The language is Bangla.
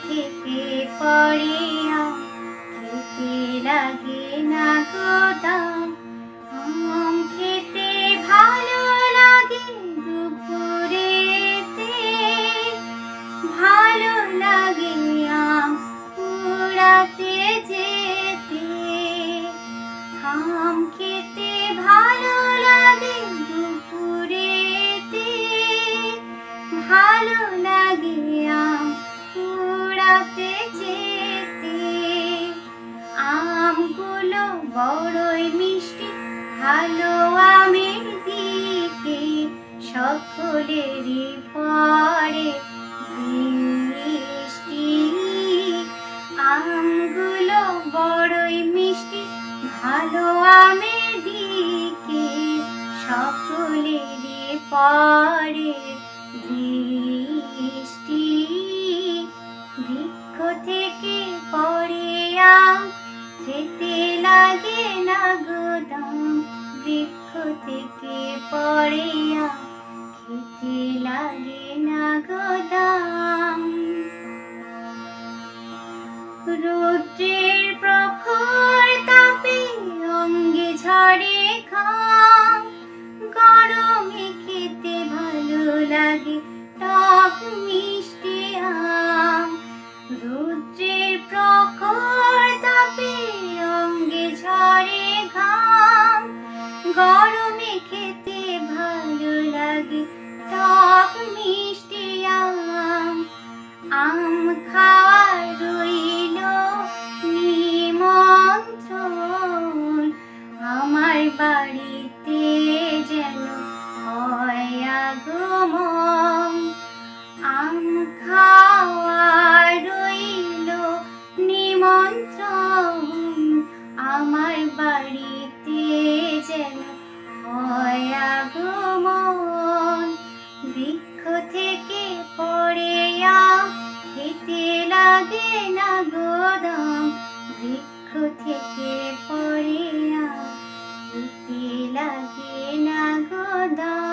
থেকে পড়ে আম, খেতে লাগে না গো দাম। আম খেতে ভালো লাগে দুপুরেতে, ভালো লাগে আম কুড়াতে যেতে। আম খেতে ভালো লাগে দুপুরেতে, ভালো লাগে আম কুড়াতে যেতে। আমগুলো বড়ই মিষ্টি, ভালো আমের দিকে সকলেরই পড়ে দৃষ্টি। আমগুলো বড়ই মিষ্টি, ভালো আমের দিকে সকলেরই পড়ে দৃষ্টি। বৃক্ষ থেকে পড়ে আম, খেতে লাগে না গো দাম। বৃক্ষ থেকে পড়ে আম, খেতে লাগে না গো দাম। রৌদ্রের প্রখর তাপে অঙ্গে ঝরে ঘাম, গরমে খেতে ভালো লাগে টক মিষ্টি আম। রৌদ্রের প্রখর তাপে অঙ্গে ঝরে ঘাম, গরমে খেতে ভালো লাগে টক মিষ্টি আম। আম খাওয়ার রইল নিমন্ত্রণ, আমার বাড়িতে যেন হয় আগমন। আম খাওয়ার রইল নিমন্ত্রণ, আমার বাড়িতে যেন হয় আগমন। বৃক্ষ থেকে পড়ে আম, খেতে লাগে না গো দাম। বৃক্ষ থেকে পড়ে আম, খেতে লাগে না গো দাম।